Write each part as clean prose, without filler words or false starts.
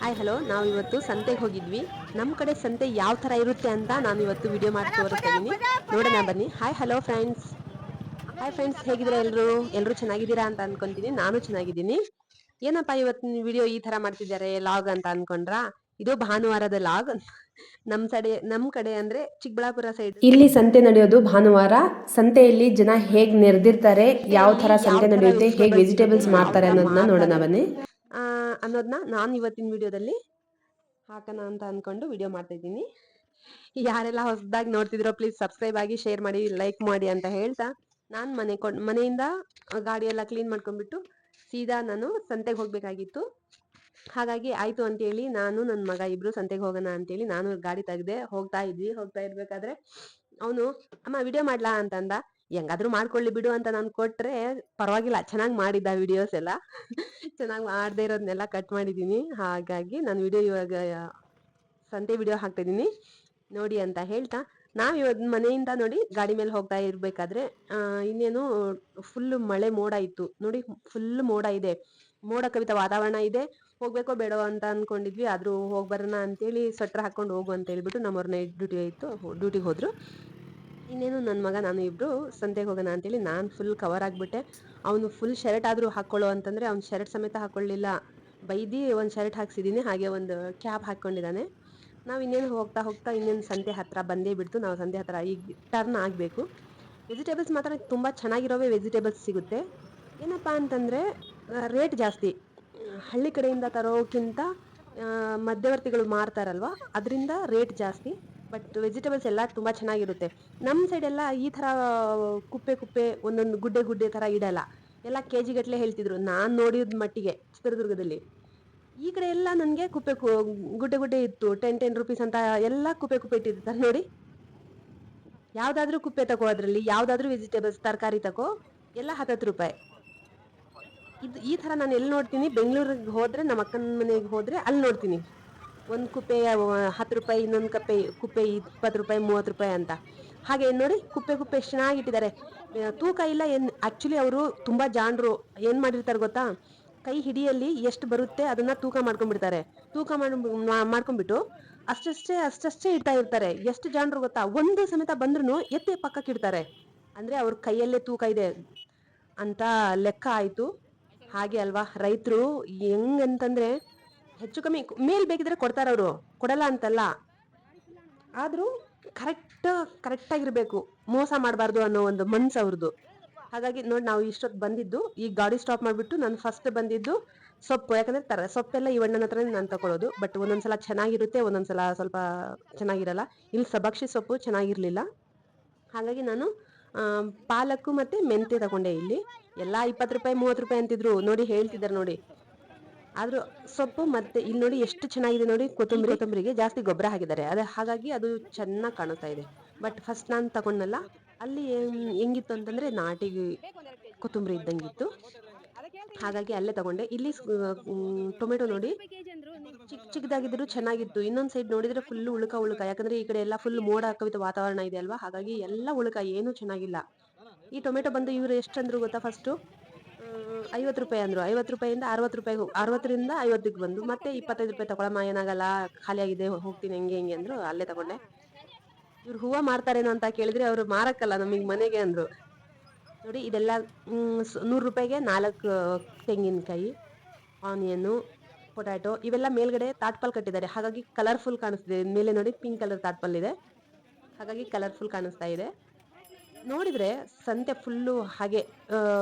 Hi hello, ನಾವು ಇವತ್ತು ಸಂತೆಗೆ ಹೋಗಿದ್ವಿ. ನಮ್ಮ ಕಡೆ ಸಂತೆ ಯಾವ ಥರ ಇರುತ್ತೆ ಅಂತ ನಾನು ಇವತ್ತು ವಿಡಿಯೋ ಮಾಡಿ ತೋರಿಸ್ತಾ ಇದ್ದೀನಿ. ನೋಡೋಣ ಬನ್ನಿ. Hi hello friends. Hi friends, ಹೇಗಿದ್ದೀರಾ ಎಲ್ಲರೂ ಚೆನ್ನಾಗಿದ್ದೀರಾ ಅಂತ ಅನ್ಕೊಂತೀನಿ. ನಾನು ಚೆನ್ನಾಗಿದ್ದೀನಿ. ಏನಪ್ಪ ಇವತ್ತಿನ ವಿಡಿಯೋ ಈ ಥರ ಮಾಡ್ತಿದ್ದಾರೆ ಲಾಗ್ ಅಂತ ಅನ್ಕೊಂಡ್ರಾ? ಇದು ಭಾನುವಾರದ ಲಾಗ್. ನಮ್ಮ ಕಡೆ ಅಂದ್ರೆ ಚಿಕ್ಕಬಳ್ಳಾಪುರ ಸೈಡ್ ಇಲ್ಲಿ ಸಂತೆ ನಡೆಯೋದು ಭಾನುವಾರ. ಸಂತೆಯಲ್ಲಿ ಜನ ಹೇಗ್ ನೆರೆದಿರ್ತಾರೆ, ಯಾವ ತರ ಸಂತೆ ನಡೆಯುತ್ತೆ, ಹೇಗ್ ವೆಜಿಟೇಬಲ್ಸ್ ಮಾರ್ತಾರೆ ಅನ್ನೋದನ್ನ ನೋಡೋಣ ಬನ್ನಿ. ಅನ್ನೋದನ್ನ ನಾನು ಇವತ್ತಿನ ವಿಡಿಯೋದಲ್ಲಿ ಹಾಕೋಣ ಅಂತ ಅನ್ಕೊಂಡು ವಿಡಿಯೋ ಮಾಡ್ತಾ ಇದ್ದೀನಿ. ಯಾರೆಲ್ಲ ಹೊಸದಾಗಿ ನೋಡ್ತಿದ್ರೋ ಪ್ಲೀಸ್ ಸಬ್ಸ್ಕ್ರೈಬ್ ಆಗಿ, ಶೇರ್ ಮಾಡಿ, ಲೈಕ್ ಮಾಡಿ ಅಂತ ಹೇಳ್ತಾ ನಾನು ಮನೆಯಿಂದ ಗಾಡಿ ಎಲ್ಲ ಕ್ಲೀನ್ ಮಾಡ್ಕೊಂಡ್ಬಿಟ್ಟು ಸೀದಾ ನಾನು ಸಂತೆಗೆ ಹೋಗ್ಬೇಕಾಗಿತ್ತು. ಹಾಗಾಗಿ ಆಯ್ತು ಅಂತೇಳಿ ನಾನು ನನ್ನ ಮಗ ಇಬ್ರು ಸಂತೆಗೆ ಹೋಗೋಣ ಅಂತೇಳಿ ನಾನು ಗಾಡಿ ತೆಗ್ದೆ ಹೋಗ್ತಾ ಇರ್ಬೇಕಾದ್ರೆ ಅವನು ಅಮ್ಮ ವಿಡಿಯೋ ಮಾಡ್ಲಾ ಅಂತಂದ. ಹೆಂಗಾದ್ರೂ ಮಾಡ್ಕೊಳ್ಳಿ ಬಿಡು ಅಂತ ನಾನು ಕೊಟ್ರೆ ಪರವಾಗಿಲ್ಲ, ಚೆನ್ನಾಗಿ ಮಾಡಿದ್ದ ವಿಡಿಯೋಸ್ ಎಲ್ಲ. ಚೆನ್ನಾಗಿ ಮಾಡದೇ ಇರೋದನ್ನೆಲ್ಲ ಕಟ್ ಮಾಡಿದ್ದೀನಿ. ಹಾಗಾಗಿ ನಾನು ವಿಡಿಯೋ ಇವಾಗ ಸಂತೆ ವಿಡಿಯೋ ಹಾಕ್ತಾ ಇದ್ದೀನಿ ನೋಡಿ ಅಂತ ಹೇಳ್ತಾ, ನಾವು ಇವಾಗ ಮನೆಯಿಂದ ನೋಡಿ ಗಾಡಿ ಮೇಲೆ ಹೋಗ್ತಾ ಇರ್ಬೇಕಾದ್ರೆ ಇನ್ನೇನು ಫುಲ್ ಮಳೆ ಮೋಡ ಇತ್ತು ನೋಡಿ. ಫುಲ್ ಮೋಡ ಇದೆ, ಮೋಡ ಕವಿತ ವಾತಾವರಣ ಇದೆ. ಹೋಗ್ಬೇಕೋ ಬೇಡೋ ಅಂತ ಅನ್ಕೊಂಡಿದ್ವಿ, ಆದ್ರೂ ಹೋಗ್ಬರೋಣ ಅಂತೇಳಿ ಸ್ವೆಟರ್ ಹಾಕೊಂಡು ಹೋಗು ಅಂತ ಹೇಳ್ಬಿಟ್ಟು ನಮ್ಮವ್ರ ನೈಟ್ ಡ್ಯೂಟಿಗೆ ಹೋದ್ರು. ಇನ್ನೇನು ನನ್ನ ಮಗ ನಾನು ಇಬ್ರು ಸಂತೆಗೆ ಹೋಗೋಣ ಅಂತೇಳಿ ನಾನು ಫುಲ್ ಕವರ್ ಆಗಿಬಿಟ್ಟೆ. ಅವನು ಫುಲ್ ಶರ್ಟ್ ಆದರೂ ಹಾಕ್ಕೊಳ್ಳೋ ಅಂತಂದರೆ ಅವ್ನು ಶರ್ಟ್ ಸಮೇತ ಹಾಕ್ಕೊಳ್ಳಿಲ್ಲ. ಬೈದಿ ಒಂದು ಶರ್ಟ್ ಹಾಕ್ಸಿದ್ದೀನಿ, ಹಾಗೆ ಒಂದು ಕ್ಯಾಪ್ ಹಾಕ್ಕೊಂಡಿದ್ದಾನೆ. ನಾವು ಇನ್ನೇನು ಹೋಗ್ತಾ ಇನ್ನೇನು ಸಂತೆ ಹತ್ರ ಬಂದೇ ಬಿಡ್ತು. ನಾವು ಸಂತೆ ಹತ್ರ ಈಗ ಟರ್ನ್ ಆಗಬೇಕು. ವೆಜಿಟೇಬಲ್ಸ್ ಮಾತ್ರ ತುಂಬ ಚೆನ್ನಾಗಿರೋವೇ ವೆಜಿಟೇಬಲ್ಸ್ ಸಿಗುತ್ತೆ. ಏನಪ್ಪ ಅಂತಂದರೆ ರೇಟ್ ಜಾಸ್ತಿ. ಹಳ್ಳಿ ಕಡೆಯಿಂದ ತರೋಕ್ಕಿಂತ ಮಧ್ಯವರ್ತಿಗಳು ಮಾರ್ತಾರಲ್ವ, ಅದರಿಂದ ರೇಟ್ ಜಾಸ್ತಿ. ಬಟ್ ವೆಜಿಟೇಬಲ್ಸ್ ಎಲ್ಲ ತುಂಬ ಚೆನ್ನಾಗಿರುತ್ತೆ. ನಮ್ಮ ಸೈಡೆಲ್ಲ ಈ ಥರ ಕುಪ್ಪೆ ಒಂದೊಂದು ಗುಡ್ಡೆ ಥರ ಇಡಲ್ಲ, ಎಲ್ಲ ಕೆ ಜಿ ಗಟ್ಟಲೆ ಹೇಳ್ತಿದ್ರು ನಾನು ನೋಡಿದ ಮಟ್ಟಿಗೆ ಚಿತ್ರದುರ್ಗದಲ್ಲಿ. ಈ ಕಡೆ ಎಲ್ಲ ನನಗೆ ಗುಡ್ಡೆ ಇತ್ತು. 10 ರೂಪೀಸ್ ಅಂತ ಎಲ್ಲ ಕುಪ್ಪೆ ಇಟ್ಟಿರ್ತಾರೆ ನೋಡಿ. ಯಾವುದಾದ್ರೂ ಕುಪ್ಪೆ ತಗೋ, ಅದರಲ್ಲಿ ಯಾವುದಾದ್ರೂ ವೆಜಿಟೇಬಲ್ಸ್ ತರಕಾರಿ ತಗೋ, ಎಲ್ಲ 10 ರೂಪಾಯಿ. ಈ ಥರ ನಾನು ಎಲ್ಲಿ ನೋಡ್ತೀನಿ, ಬೆಂಗಳೂರಿಗೆ ಹೋದರೆ, ನಮ್ಮ ಅಕ್ಕನ ಮನೆಗೆ ಹೋದರೆ ಅಲ್ಲಿ ನೋಡ್ತೀನಿ ಒಂದು ಕುಪ್ಪೆ 10 ರೂಪಾಯಿ, ಇನ್ನೊಂದು ಕುಪ್ಪೆ 20 ರೂಪಾಯಿ, 30 ರೂಪಾಯಿ ಅಂತ. ಹಾಗೆ ನೋಡಿ ಕುಪ್ಪೆ ಎಷ್ಟು ಚೆನ್ನಾಗಿಟ್ಟಿದ್ದಾರೆ. ತೂಕ ಇಲ್ಲ ಏನು. ಆ್ಯಕ್ಚುಲಿ ಅವರು ತುಂಬ ಜಾಣರು. ಏನು ಮಾಡಿರ್ತಾರೆ ಗೊತ್ತಾ, ಕೈ ಹಿಡಿಯಲ್ಲಿ ಎಷ್ಟು ಬರುತ್ತೆ ಅದನ್ನು ತೂಕ ಮಾಡ್ಕೊಂಡ್ಬಿಡ್ತಾರೆ. ತೂಕ ಮಾಡ್ಕೊಂಡ್ಬಿಟ್ಟು ಅಷ್ಟಷ್ಟೇ ಇಡ್ತಾ ಇರ್ತಾರೆ. ಎಷ್ಟು ಜಾಣರು ಗೊತ್ತಾ, ಒಂದು ಸಮೇತ ಬಂದ್ರೂ ಎತ್ತಿ ಪಕ್ಕಕ್ಕೆ ಇಡ್ತಾರೆ. ಅಂದರೆ ಅವ್ರ ಕೈಯಲ್ಲೇ ತೂಕ ಇದೆ ಅಂತ ಲೆಕ್ಕ ಆಯಿತು. ಹಾಗೆ ಅಲ್ವಾ ರೈತರು, ಹೆಂಗಂತಂದರೆ ಹೆಚ್ಚು ಕಮ್ಮಿ ಮೇಲ್ ಬೇಕಿದ್ರೆ ಕೊಡ್ತಾರೆ ಅವರು, ಕೊಡಲ್ಲ ಅಂತಲ್ಲ. ಆದರೂ ಕರೆಕ್ಟಾಗಿರಬೇಕು, ಮೋಸ ಮಾಡಬಾರ್ದು ಅನ್ನೋ ಒಂದು ಮನ್ಸು ಅವ್ರದ್ದು. ಹಾಗಾಗಿ ನೋಡಿ ನಾವು ಇಷ್ಟೊತ್ತು ಬಂದಿದ್ದು, ಈ ಗಾಡಿ ಸ್ಟಾಪ್ ಮಾಡಿಬಿಟ್ಟು ನಾನು ಫಸ್ಟ್ ಬಂದಿದ್ದು ಸೊಪ್ಪು. ಯಾಕಂದರೆ ಸೊಪ್ಪೆಲ್ಲ ಈ ಅಣ್ಣನ ಹತ್ರನೇ ನಾನು ತಗೊಳ್ಳೋದು. ಬಟ್ ಒಂದೊಂದ್ಸಲ ಚೆನ್ನಾಗಿರುತ್ತೆ, ಒಂದೊಂದ್ಸಲ ಸ್ವಲ್ಪ ಚೆನ್ನಾಗಿರಲ್ಲ. ಇಲ್ಲಿ ಸಬಕ್ಷಿ ಸೊಪ್ಪು ಚೆನ್ನಾಗಿರಲಿಲ್ಲ. ಹಾಗಾಗಿ ನಾನು ಪಾಲಕ್ಕು ಮತ್ತು ಮೆಂತ್ಯ ತಗೊಂಡೆ. ಇಲ್ಲಿ ಎಲ್ಲ 20 ರೂಪಾಯಿ 30 ರೂಪಾಯಿ ಅಂತಿದ್ರು ನೋಡಿ, ಹೇಳ್ತಿದ್ದಾರೆ ನೋಡಿ. ಆದರೂ ಸೊಪ್ಪು ಮತ್ತು ಇಲ್ಲಿ ನೋಡಿ ಎಷ್ಟು ಚೆನ್ನಾಗಿದೆ ನೋಡಿ. ಕೊತ್ತಂಬರಿಗೆ ಜಾಸ್ತಿ ಗೊಬ್ಬರ ಹಾಕಿದ್ದಾರೆ, ಹಾಗಾಗಿ ಅದು ಚೆನ್ನಾಗಿ ಕಾಣಿಸ್ತಾ ಇದೆ. ಬಟ್ ಫಸ್ಟ್ ನಾನು ತಗೊಂಡಲ್ಲ, ಅಲ್ಲಿ ಹೆಂಗಿತ್ತು ಅಂತಂದರೆ ನಾಟಿ ಕೊತ್ತಂಬರಿ ಇದ್ದಂಗಿತ್ತು. ಹಾಗಾಗಿ ಅಲ್ಲೇ ತಗೊಂಡೆ. ಇಲ್ಲಿ ಟೊಮೆಟೊ ನೋಡಿ ಚಿಕ್ಕದಾಗಿದ್ರು ಚೆನ್ನಾಗಿತ್ತು. ಇನ್ನೊಂದು ಸೈಡ್ ನೋಡಿದರೆ ಫುಲ್ ಉಳುಕ. ಯಾಕಂದರೆ ಈ ಕಡೆ ಎಲ್ಲ ಫುಲ್ ಮೋಡ ಕವಿತ ವಾತಾವರಣ ಇದೆ ಅಲ್ವಾ, ಹಾಗಾಗಿ ಎಲ್ಲ ಉಳುಕ, ಏನೂ ಚೆನ್ನಾಗಿಲ್ಲ. ಈ ಟೊಮೆಟೊ ಬಂದು ಇವರು ಎಷ್ಟು ಅಂದರು ಗೊತ್ತಾ, ಫಸ್ಟು 50 ರೂಪಾಯಿ ಅಂದರು. 50 ರೂಪಾಯಿಂದ 60 ರೂಪಾಯಿ, 60ರಿಂದ 50ಕ್ಕೆ ಬಂದು ಮತ್ತೆ 25 ರೂಪಾಯಿ ತಗೊಳಮ್ಮ, ಏನಾಗಲ್ಲ, ಖಾಲಿಯಾಗಿದೆ, ಹೋಗ್ತೀನಿ ಹೆಂಗೆ ಅಂದರು. ಅಲ್ಲೇ ತಗೊಂಡೆ. ಇವ್ರು ಹೂವು ಮಾರ್ತಾರೇನೋ ಅಂತ ಕೇಳಿದ್ರೆ ಅವರು ಮಾರಕ್ಕಲ್ಲ, ನಮಗೆ ಮನೆಗೆ ಅಂದರು. ನೋಡಿ ಇದೆಲ್ಲ 100 ರೂಪಾಯಿಗೆ 4 ತೆಂಗಿನಕಾಯಿ, ಆನಿಯನ್ನು, ಪೊಟ್ಯಾಟೊ ಇವೆಲ್ಲ ಮೇಲ್ಗಡೆ ತಾಟ್ಪಲ್ ಕಟ್ಟಿದ್ದಾರೆ. ಹಾಗಾಗಿ ಕಲರ್ಫುಲ್ ಕಾಣಿಸ್ತಿದೆ. ಮೇಲೆ ನೋಡಿ ಪಿಂಕ್ ಕಲರ್ ತಾಟ್ಪಲ್ ಇದೆ, ಹಾಗಾಗಿ ಕಲರ್ಫುಲ್ ಕಾಣಿಸ್ತಾ ಇದೆ. ನೋಡಿದರೆ ಸಂತೆ ಫುಲ್ಲು ಹಾಗೆ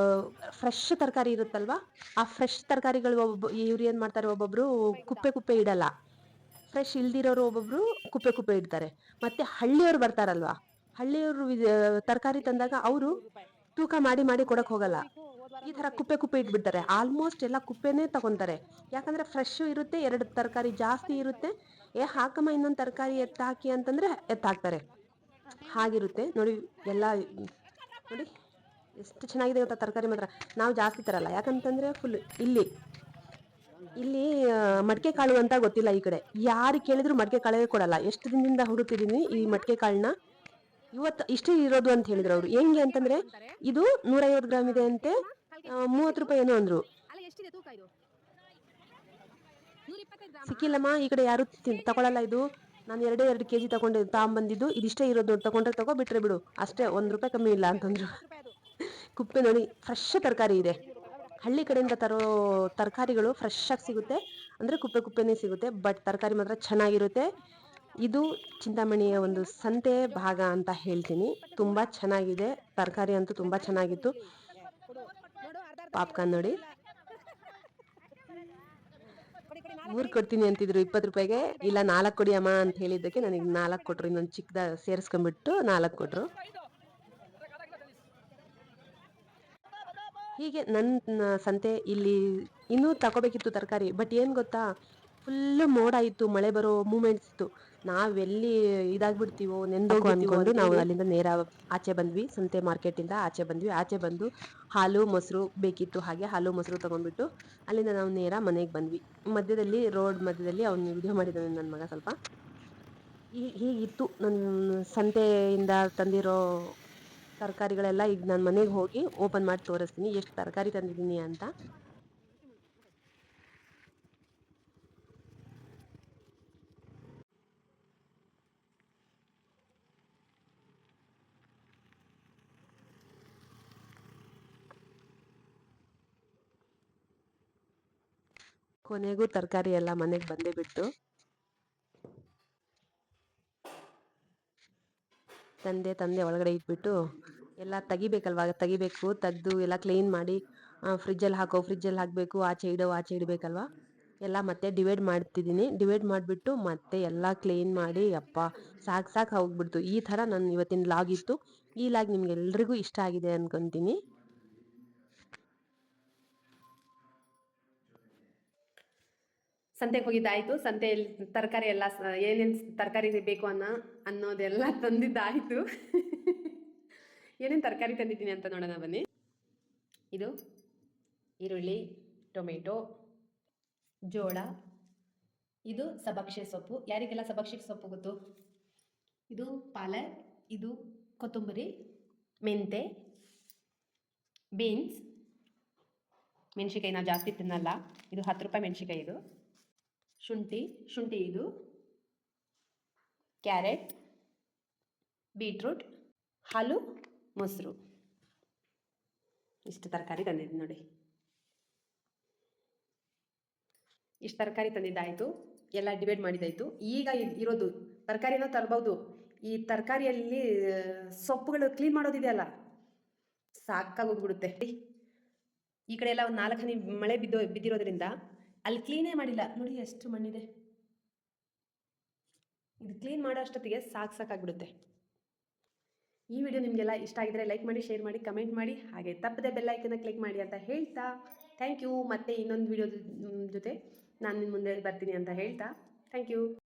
ಫ್ರೆಶ್ ತರಕಾರಿ ಇರುತ್ತಲ್ವ, ಆ ಫ್ರೆಶ್ ತರಕಾರಿಗಳು ಇವ್ರು ಏನು ಮಾಡ್ತಾರೆ, ಒಬ್ಬೊಬ್ಬರು ಕುಪ್ಪೆ ಇಡಲ್ಲ. ಫ್ರೆಶ್ ಇಲ್ದಿರೋರು ಒಬ್ಬೊಬ್ಬರು ಕುಪ್ಪೆ ಇಡ್ತಾರೆ. ಮತ್ತು ಹಳ್ಳಿಯವ್ರು ಬರ್ತಾರಲ್ವ, ಹಳ್ಳಿಯವರು ತರಕಾರಿ ತಂದಾಗ ಅವರು ತೂಕ ಮಾಡಿ ಕೊಡಕ್ಕೆ ಹೋಗಲ್ಲ. ಈ ಥರ ಕುಪ್ಪೆ ಇಟ್ಬಿಡ್ತಾರೆ. ಆಲ್ಮೋಸ್ಟ್ ಎಲ್ಲ ಕುಪ್ಪೆನೇ ತಗೊತಾರೆ. ಯಾಕಂದರೆ ಫ್ರೆಶ್ಶು ಇರುತ್ತೆ, 2 ತರಕಾರಿ ಜಾಸ್ತಿ ಇರುತ್ತೆ. ಹಾಕಮ್ಮ ಇನ್ನೊಂದು ತರಕಾರಿ ಎತ್ತಾಕಿ ಅಂತಂದರೆ ಎತ್ತಾಕ್ತಾರೆ. ಹಾಗಿರುತ್ತೆ ನೋಡಿ. ಎಲ್ಲ ನೋಡಿ ಎಷ್ಟು ಚೆನ್ನಾಗಿದೆ ಗೊತ್ತಾ ತರಕಾರಿ ಮಾತ್ರ. ನಾವು ಜಾಸ್ತಿ ತರಲ್ಲ, ಯಾಕಂತಂದರೆ ಫುಲ್ ಇಲ್ಲಿ ಮಡಿಕೆ ಕಾಳು ಅಂತ ಗೊತ್ತಿಲ್ಲ ಈ ಕಡೆ. ಯಾರು ಕೇಳಿದ್ರು ಮಡಿಕೆ ಕಾಳೇ ಕೊಡಲ್ಲ. ಎಷ್ಟು ದಿನದಿಂದ ಹುಡುಕಿದ್ದೀನಿ ಈ ಮಡಿಕೆ ಕಾಳನ್ನ. ಇವತ್ತು ಇಷ್ಟೇ ಇರೋದು ಅಂತ ಹೇಳಿದ್ರು ಅವರು. ಹೆಂಗೆ ಅಂತಂದರೆ ಇದು 150 ಗ್ರಾಮ್ ಇದೆ ಅಂತೆ, 30 ರೂಪಾಯಿ ಏನೋ ಅಂದರು. ಸಿಕ್ಕಿಲ್ಲಮ್ಮ, ಈ ಕಡೆ ಯಾರು ತಗೊಳಲ್ಲ ಇದು. ನಾನು 2 kg ತಗೊಂಬಂದಿದ್ದು, ಇದಿಷ್ಟೇ ಇರೋದು, ತಗೊಂಡ್ರೆ ತಗೋ, ಬಿಟ್ರೆ ಬಿಡು ಅಷ್ಟೇ, ₹1 ಕಮ್ಮಿ ಇಲ್ಲ ಅಂತಂದ್ರು. ಕುಪ್ಪೆ ನೋಡಿ, ಫ್ರೆಶ್ ತರಕಾರಿ ಇದೆ. ಹಳ್ಳಿ ಕಡೆಯಿಂದ ತರೋ ತರಕಾರಿಗಳು ಫ್ರೆಶ್ ಆಗಿ ಸಿಗುತ್ತೆ, ಅಂದ್ರೆ ಕುಪ್ಪೆ ಕುಪ್ಪೆನೇ ಸಿಗುತ್ತೆ, ಬಟ್ ತರಕಾರಿ ಮಾತ್ರ ಚೆನ್ನಾಗಿರುತ್ತೆ. ಇದು ಚಿಂತಾಮಣಿಯ ಒಂದು ಸಂತೆ ಭಾಗ ಅಂತ ಹೇಳ್ತೀನಿ. ತುಂಬಾ ಚೆನ್ನಾಗಿದೆ, ತರಕಾರಿ ಅಂತೂ ತುಂಬಾ ಚೆನ್ನಾಗಿತ್ತು. ಪಾಪ್ಕಾರ್ನ್ ನೋಡಿ, 3 ಕೊಡ್ತೀನಿ ಅಂತಿದ್ರು ₹20. ಇಲ್ಲ 4 ಕೊಡಿ ಅಮ್ಮ ಅಂತ ಹೇಳಿದ್ದಕ್ಕೆ ನನಗೆ 4 ಕೊಟ್ರು. ಇನ್ನೊಂದು ಚಿಕ್ಕದ ಸೇರಿಸ್ಕೊಂಡ್ಬಿಟ್ಟು 4 ಕೊಟ್ರು. ಹೀಗೆ ನನ್ನ ಸಂತೆ ಇಲ್ಲಿ ಇನ್ನೂ ತಗೋಬೇಕಿತ್ತು ತರಕಾರಿ, ಬಟ್ ಏನು ಗೊತ್ತಾ, ಫುಲ್ಲು ಮೋಡ ಇತ್ತು, ಮಳೆ ಬರೋ ಮೂಮೆಂಟ್ಸ್ ಇತ್ತು. ನಾವೆಲ್ಲಿ ಇದಾಗ್ಬಿಡ್ತೀವೋ, ನೆಂದೋಗೋ ಅನ್ಕೊಂಡು ನಾವು ಅಲ್ಲಿಂದ ನೇರ ಆಚೆ ಬಂದ್ವಿ, ಸಂತೆ ಮಾರ್ಕೆಟಿಂದ ಆಚೆ ಬಂದ್ವಿ. ಆಚೆ ಬಂದು ಹಾಲು ಮೊಸರು ಬೇಕಿತ್ತು, ಹಾಗೆ ಹಾಲು ಮೊಸರು ತಗೊಂಡ್ಬಿಟ್ಟು ಅಲ್ಲಿಂದ ನಾವು ನೇರ ಮನೆಗೆ ಬಂದ್ವಿ. ಮಧ್ಯದಲ್ಲಿ ರೋಡ್ ಮಧ್ಯದಲ್ಲಿ ಅವ್ನು ವಿಡಿಯೋ ಮಾಡಿದ್ದಾನೆ ನನ್ನ ಮಗ ಸ್ವಲ್ಪ. ಹೀಗಿತ್ತು ನನ್ನ ಸಂತೆಯಿಂದ ತಂದಿರೋ ತರಕಾರಿಗಳೆಲ್ಲ. ಈಗ ನಾನು ಮನೆಗೆ ಹೋಗಿ ಓಪನ್ ಮಾಡಿ ತೋರಿಸ್ತೀನಿ ಎಷ್ಟು ತರಕಾರಿ ತಂದಿದ್ದೀನಿ ಅಂತ. ಕೊನೆಗೂ ತರಕಾರಿ ಎಲ್ಲ ಮನೆಗೆ ಬಂದೇ ಬಿಟ್ಟು, ತಂದೆ ಒಳಗಡೆ ಇಟ್ಬಿಟ್ಟು ಎಲ್ಲ ತೆಗಿಬೇಕು, ತೆಗೆದು ಎಲ್ಲ ಕ್ಲೀನ್ ಮಾಡಿ ಫ್ರಿಜ್ಜಲ್ಲಿ ಹಾಕಬೇಕು, ಆಚೆ ಇಡಬೇಕಲ್ವಾ. ಎಲ್ಲ ಮತ್ತೆ ಡಿವೈಡ್ ಮಾಡ್ತಿದ್ದೀನಿ. ಡಿವೈಡ್ ಮಾಡಿಬಿಟ್ಟು ಮತ್ತೆ ಎಲ್ಲ ಕ್ಲೀನ್ ಮಾಡಿ, ಅಪ್ಪ ಸಾಕು ಹೋಗ್ಬಿಡ್ತು. ಈ ಥರ ನನ್ನ ಇವತ್ತಿನ ಲಾಗ್ ಇತ್ತು. ಈ ಲಾಗ್ ನಿಮ್ಗೆಲ್ರಿಗೂ ಇಷ್ಟ ಆಗಿದೆ ಅನ್ಕೊತೀನಿ. ಸಂತೆಗೆ ಹೋಗಿದ್ದಾಯಿತು. ಸಂತೆಯಲ್ಲಿ ತರಕಾರಿ ಎಲ್ಲ ಏನೇನು ತರಕಾರಿ ಬೇಕು ಅನ್ನೋದೆಲ್ಲ ತಂದಿದ್ದಾಯಿತು. ಏನೇನು ತರಕಾರಿ ತಂದಿದ್ದೀನಿ ಅಂತ ನೋಡೋಣ ಬನ್ನಿ. ಇದು ಈರುಳ್ಳಿ, ಟೊಮೆಟೊ, ಜೋಳ, ಇದು ಸಬಕ್ಷೆ ಸೊಪ್ಪು. ಯಾರಿಗೆಲ್ಲ ಸಬಕ್ಷೆ ಸೊಪ್ಪು ಗೊತ್ತು? ಇದು ಪಾಲಕ್, ಇದು ಕೊತ್ತಂಬರಿ, ಮೆಂತೆ, ಬೀನ್ಸ್, ಮೆಣಸಿಕಾಯಿ ನಾವು ಜಾಸ್ತಿ ತಿನ್ನಲ್ಲ, ಇದು ₹10 ಮೆಣಸಿಕಾಯಿ. ಇದು ಶುಂಠಿ, ಇದು ಕ್ಯಾರೆಟ್, ಬೀಟ್ರೂಟ್, ಹಾಲು, ಮೊಸರು. ಇಷ್ಟು ತರಕಾರಿ ತಂದಿದ್ದೀನಿ ನೋಡಿ. ಇಷ್ಟು ತರಕಾರಿ ತಂದಿದ್ದಾಯಿತು, ಎಲ್ಲ ಡಿವೈಡ್ ಮಾಡಿದ್ದಾಯಿತು. ಈಗ ಇರೋದು ತರಕಾರಿನ ತರ್ಬೋದು. ಈ ತರಕಾರಿಯಲ್ಲಿ ಸೊಪ್ಪುಗಳು ಕ್ಲೀನ್ ಮಾಡೋದಿದೆಯಲ್ಲ, ಸಾಕಾಗಿ ಹೋಗ್ಬಿಡುತ್ತೆ. ಈ ಕಡೆ ಎಲ್ಲ ಒಂದು 4 ಹನಿ ಮಳೆ ಬಿದ್ದಿರೋದ್ರಿಂದ ಅಲ್ಲಿ ಕ್ಲೀನೇ ಮಾಡಿಲ್ಲ. ನೋಡಿ ಎಷ್ಟು ಮಣ್ಣಿದೆ. ಇದು ಕ್ಲೀನ್ ಮಾಡೋ ಅಷ್ಟೊತ್ತಿಗೆ ಸಾಕಾಗ್ಬಿಡುತ್ತೆ. ಈ ವಿಡಿಯೋ ನಿಮಗೆಲ್ಲ ಇಷ್ಟ ಆಗಿದ್ರೆ ಲೈಕ್ ಮಾಡಿ, ಶೇರ್ ಮಾಡಿ, ಕಮೆಂಟ್ ಮಾಡಿ, ಹಾಗೆ ತಪ್ಪದೆ ಬೆಲ್ ಐಕನ್ನ ಕ್ಲಿಕ್ ಮಾಡಿ ಅಂತ ಹೇಳ್ತಾ ಥ್ಯಾಂಕ್ ಯು. ಮತ್ತೆ ಇನ್ನೊಂದು ವಿಡಿಯೋ ಜೊತೆ ನಾನು ನಿಮ್ಮ ಮುಂದೆ ಬರ್ತೀನಿ ಅಂತ ಹೇಳ್ತಾ ಥ್ಯಾಂಕ್ ಯು.